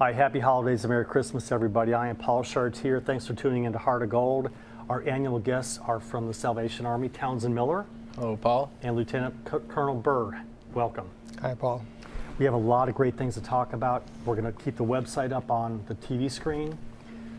Hi, happy holidays and Merry Christmas, everybody. I am Paul Chartier. Thanks for tuning in to Heart of Gold. Our annual guests are from the Salvation Army, Townsend Miller. Hello, Paul. And Lieutenant Colonel Burr. Welcome. Hi, Paul. We have a lot of great things to talk about. We're going to keep the website up on the TV screen.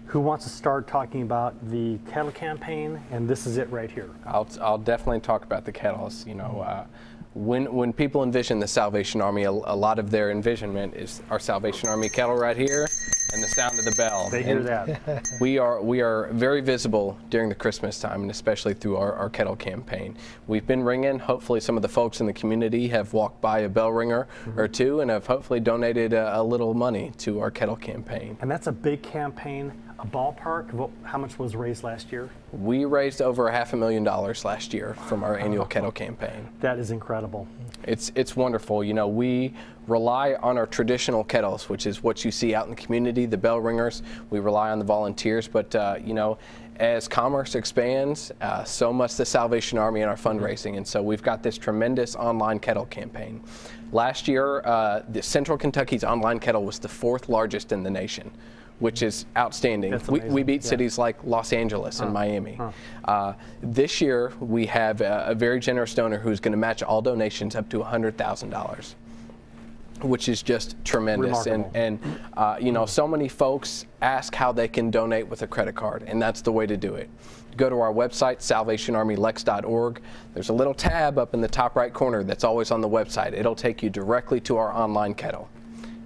Who wants to start talking about the kettle campaign? And this is it right here. I'll definitely talk about the kettles. You know, when people envision the Salvation Army, a lot of their envisionment is our Salvation Army kettle right here and the sound of the bell. They hear that. We are very visible during the Christmas time, and especially through our kettle campaign. We've been ringing. Hopefully some of the folks in the community have walked by a bell ringer or two and have hopefully donated a little money to our kettle campaign. And that's a big campaign. A ballpark, how much was raised last year? We raised over $500,000 last year from our annual kettle campaign. That is incredible. It's wonderful. You know, we rely on our traditional kettles, which is what you see out in the community, the bell ringers. We rely on the volunteers, but you know, as commerce expands, so must the Salvation Army and our fundraising, and so we've got this tremendous online kettle campaign. Last year, the Central Kentucky's online kettle was the 4th largest in the nation, which is outstanding. We beat cities like Los Angeles and Miami. This year, we have a very generous donor who's going to match all donations up to $100,000, which is just tremendous. And you know, so many folks ask how they can donate with a credit card, and that's the way to do it. Go to our website, salvationarmylex.org. There's a little tab up in the top right corner that's always on the website. It'll take you directly to our online kettle.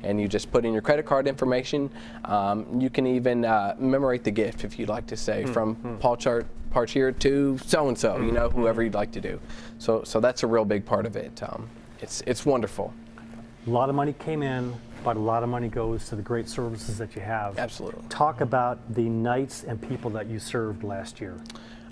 And you just put in your credit card information. You can even commemorate the gift, if you'd like to say, from Paul Chartier to so-and-so, you know, whoever you'd like to do. So that's a real big part of it. It's wonderful. A lot of money came in, but a lot of money goes to the great services that you have. Absolutely. Talk about the nights and people that you served last year.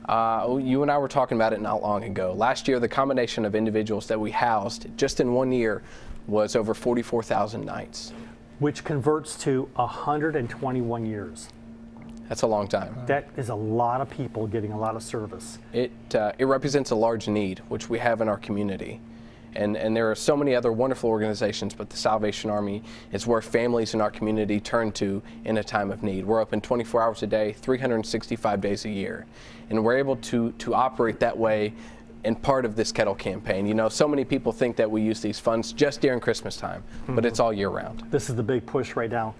You and I were talking about it not long ago. Last year, the combination of individuals that we housed just in 1 year was over 44,000 nights. Which converts to 121 years. That's a long time. That is a lot of people getting a lot of service. It represents a large need, which we have in our community. And there are so many other wonderful organizations, but the Salvation Army is where families in our community turn to in a time of need. We're open 24 hours a day, 365 days a year. And we're able to operate that way in part of this kettle campaign. You know, so many people think that we use these funds just during Christmas time, but it's all year round. This is the big push right now.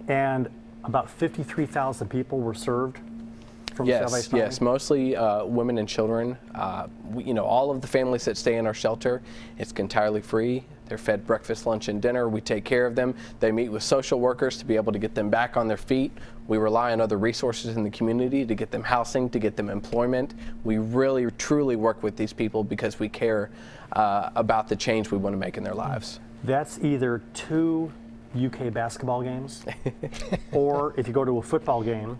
And about 53,000 people were served from the Salvation Army? Yes, mostly women and children. You know, all of the families that stay in our shelter, it's entirely free. They're fed breakfast, lunch, and dinner. We take care of them. They meet with social workers to be able to get them back on their feet. We rely on other resources in the community to get them housing, to get them employment. We really, truly work with these people because we care about the change we want to make in their lives. That's either 2 UK basketball games, or if you go to a football game,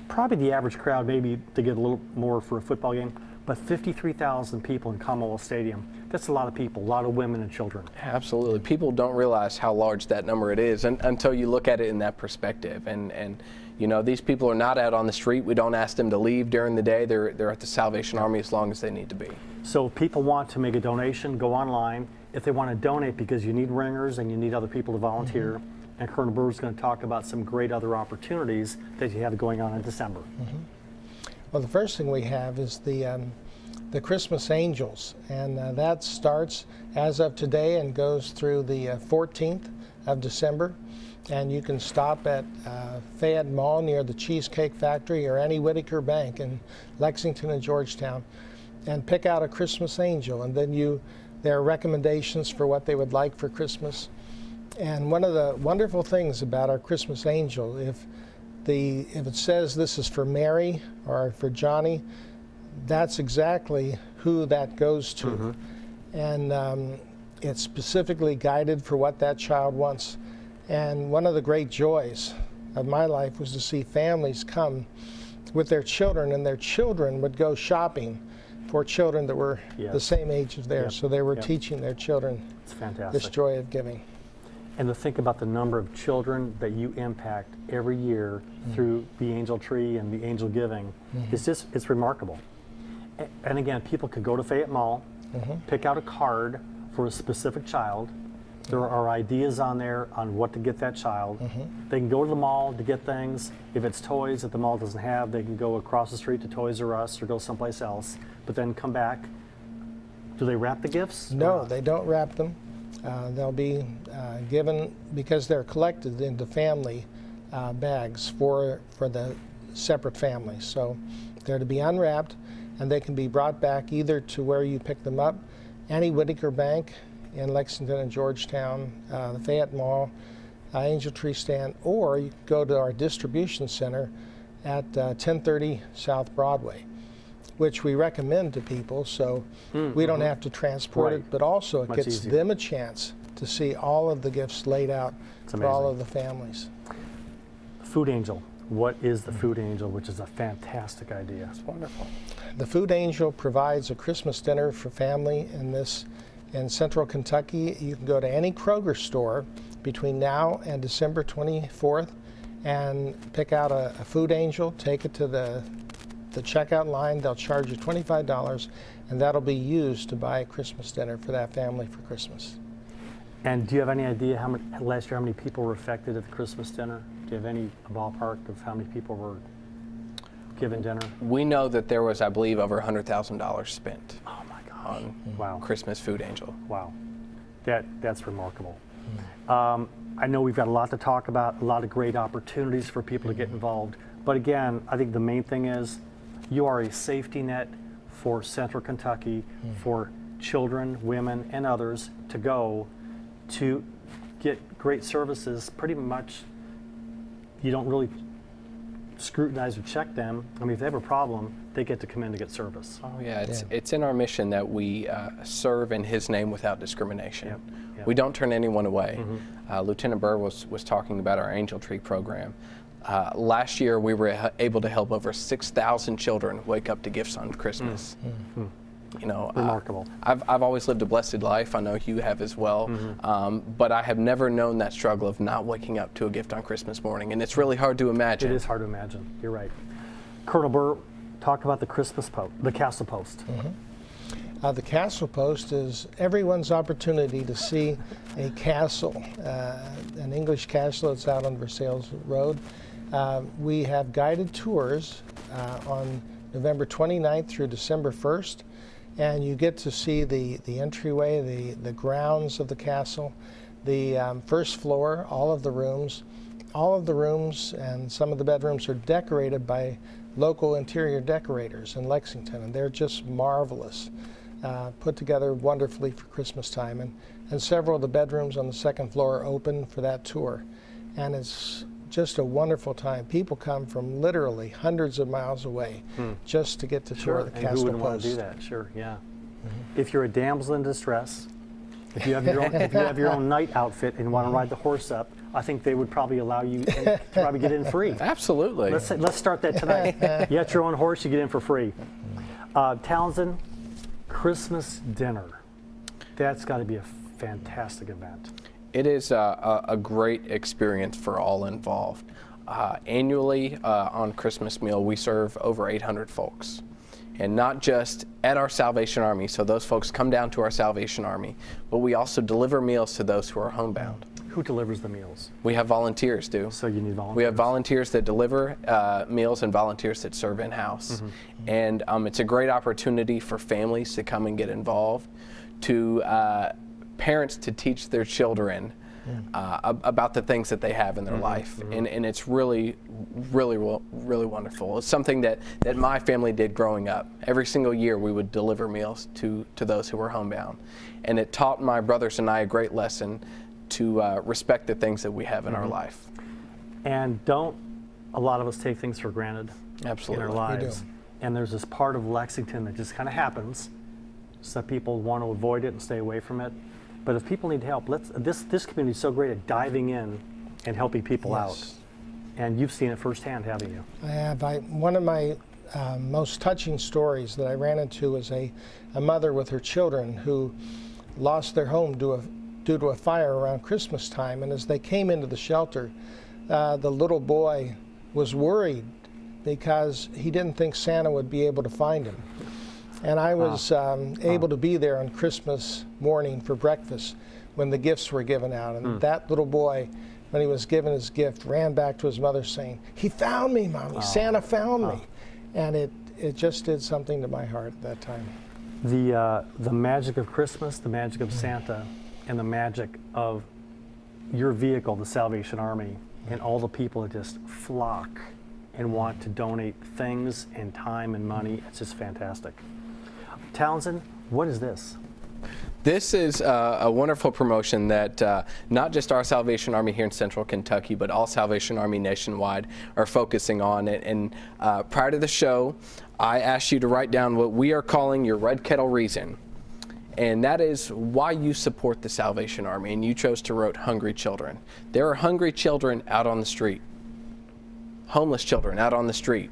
probably the average crowd, maybe they get a little more for a football game, but 53,000 people in Commonwealth Stadium, that's a lot of people, a lot of women and children. Absolutely. People don't realize how large that number it is until you look at it in that perspective. And you know, these people are not out on the street. We don't ask them to leave during the day. They're at the Salvation Army as long as they need to be. So if people want to make a donation, go online. If they want to donate because you need ringers and you need other people to volunteer, and Colonel Burr is going to talk about some great other opportunities that you have going on in December. Well, the first thing we have is the Christmas Angels, and that starts as of today and goes through the 14th of December. And you can stop at Fayette Mall near the Cheesecake Factory or Annie Whitaker Bank in Lexington and Georgetown and pick out a Christmas angel, and then there are recommendations for what they would like for Christmas. And one of the wonderful things about our Christmas angel, if it says this is for Mary or for Johnny, that's exactly who that goes to. And it's specifically guided for what that child wants. And one of the great joys of my life was to see families come with their children, and their children would go shopping for children that were the same age as theirs. So they were teaching their children this joy of giving. And to think about the number of children that you impact every year through the Angel Tree and the Angel Giving, it's remarkable. And again, people could go to Fayette Mall, pick out a card for a specific child, There are ideas on there on what to get that child. They can go to the mall to get things. If it's toys that the mall doesn't have, they can go across the street to Toys R Us or go someplace else, but then come back. Do they wrap the gifts? No, they don't wrap them. They'll be given, because they're collected into family bags for the separate families. So they're to be unwrapped, and they can be brought back either to where you pick them up, Annie Whitaker Bank in Lexington and Georgetown, the Fayette Mall, Angel Tree Stand, or you can go to our distribution center at 1030 South Broadway, which we recommend to people, so we don't have to transport it, but also it Much gets easier. them a chance to see all of the gifts laid out for all amazing. of the families. Food Angel. What is the Food Angel, which is a fantastic idea? It's wonderful. The Food Angel provides a Christmas dinner for family in central Kentucky. You can go to any Kroger store between now and December 24th and pick out a Food Angel, take it to the checkout line. They'll charge you $25, and that'll be used to buy a Christmas dinner for that family for Christmas. And do you have any idea last year how many people were affected at the Christmas dinner? Do you have any ballpark of how many people were given dinner? We know that there was, I believe, over $100,000 spent Oh my gosh. on Wow. Christmas Food Angel. Wow. That's remarkable. I know we've got a lot to talk about, a lot of great opportunities for people to get involved. But again, I think the main thing is you are a safety net for Central Kentucky, for children, women, and others to go to get great services. Pretty much, you don't really scrutinize or check them. I mean, if they have a problem, they get to come in to get service. Oh yeah, it's in our mission that we serve in His name without discrimination. Yep. We don't turn anyone away. Lieutenant Burr was talking about our Angel Tree program. Last year, we were able to help over 6,000 children wake up to gifts on Christmas. You know, Remarkable. I've always lived a blessed life. I know you have as well. But I have never known that struggle of not waking up to a gift on Christmas morning, and it's really hard to imagine. It is hard to imagine. You're right. Colonel Burr, talk about the the Castle Post. The Castle Post is everyone's opportunity to see a castle, an English castle that's out on Versailles Road. We have guided tours on November 29th through December 1st, and you get to see the entryway, the grounds of the castle, the first floor, all of the rooms. All of the rooms and some of the bedrooms are decorated by local interior decorators in Lexington, and they're just marvelous. Put together wonderfully for Christmas time, and several of the bedrooms on the second floor are open for that tour, and it's just a wonderful time. People come from literally hundreds of miles away just to get to tour the And Castle who wouldn't want Post. to do that? Sure, yeah. If you're a damsel in distress, if you have your own, if you have your own night outfit and want to ride the horse up, I think they would probably allow you to probably get in free. Absolutely. Let's start that tonight. You got your own horse, you get in for free. Townsend, Christmas dinner. That's got to be a fantastic event. It is a great experience for all involved. Annually on Christmas meal, we serve over 800 folks. And not just at our Salvation Army, so those folks come down to our Salvation Army, but we also deliver meals to those who are homebound. Who delivers the meals? We have volunteers, So you need volunteers. We have volunteers that deliver meals and volunteers that serve in-house. And it's a great opportunity for families to come and get involved, to parents to teach their children about the things that they have in their life. And it's really wonderful. It's something that my family did growing up. Every single year we would deliver meals to those who were homebound. And it taught my brothers and I a great lesson to respect the things that we have in our life. And don't a lot of us take things for granted Absolutely. in our lives. And there's this part of Lexington that just kind of happens. Some people want to avoid it and stay away from it. But if people need help, this community is so great at diving in and helping people out. And you've seen it firsthand, haven't you? I have. One of my most touching stories that I ran into was a mother with her children who lost their home due to a fire around Christmas time. And as they came into the shelter, the little boy was worried because he didn't think Santa would be able to find him. And I was able to be there on Christmas morning for breakfast when the gifts were given out. And that little boy, when he was given his gift, ran back to his mother saying, "He found me, Mommy. Santa found me." And it just did something to my heart at that time. The magic of Christmas, the magic of Santa, and the magic of your vehicle, the Salvation Army, and all the people that just flock and want to donate things and time and money. It's just fantastic. Townsend, what is this? This is a wonderful promotion that not just our Salvation Army here in Central Kentucky, but all Salvation Army nationwide are focusing on it. And prior to the show, I asked you to write down what we are calling your Red Kettle reason. And that is why you support the Salvation Army. And you chose to write hungry children. There are hungry children out on the street, homeless children out on the street.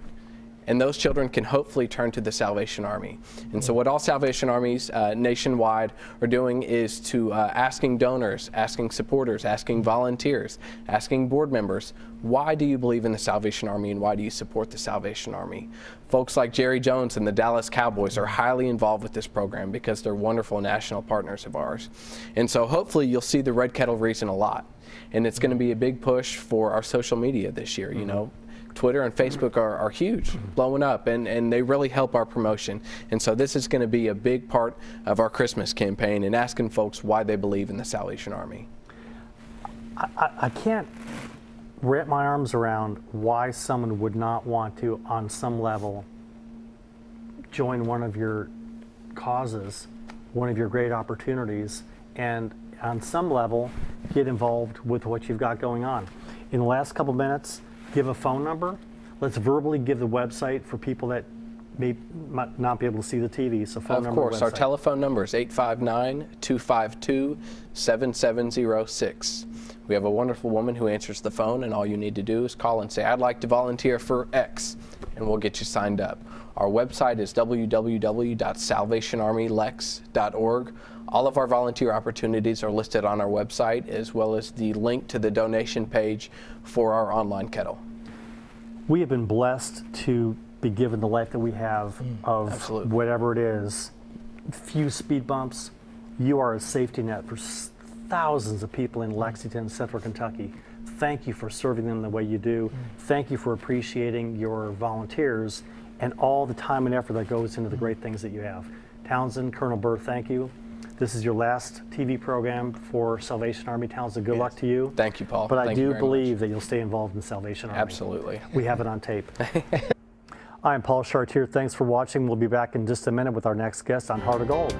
And those children can hopefully turn to the Salvation Army. And so what all Salvation Armies nationwide are doing is to asking donors, asking supporters, asking volunteers, asking board members, why do you believe in the Salvation Army and why do you support the Salvation Army? Folks like Jerry Jones and the Dallas Cowboys are highly involved with this program because they're wonderful national partners of ours. And so hopefully you'll see the Red Kettle reason a lot. And it's going to be a big push for our social media this year, you know. Twitter and Facebook are huge, blowing up, and they really help our promotion. And so this is going to be a big part of our Christmas campaign and asking folks why they believe in the Salvation Army. I can't wrap my arms around why someone would not want to, on some level, join one of your causes, one of your great opportunities, and on some level get involved with what you've got going on. In the last couple minutes, give a phone number. Let's verbally give the website for people that may not be able to see the TV. So phone number, of course, website. Our telephone number is 859-252-7706. We have a wonderful woman who answers the phone, and all you need to do is call and say, "I'd like to volunteer for X," and we'll get you signed up. Our website is www.salvationarmylex.org. All of our volunteer opportunities are listed on our website, as well as the link to the donation page for our online kettle. We have been blessed to be given the life that we have of Absolutely. whatever it is. Few speed bumps. You are a safety net for thousands of people in Lexington, Central Kentucky. Thank you for serving them the way you do. Thank you for appreciating your volunteers and all the time and effort that goes into the great things that you have. Townsend, Colonel Burr, thank you. This is your last TV program for Salvation Army. Townsend, good luck to you. Thank you, Paul. But I Thank you do very believe much. that you'll stay involved in the Salvation Army. Absolutely. We have it on tape. I'm Paul Chartier. Thanks for watching. We'll be back in just a minute with our next guest on Heart of Gold.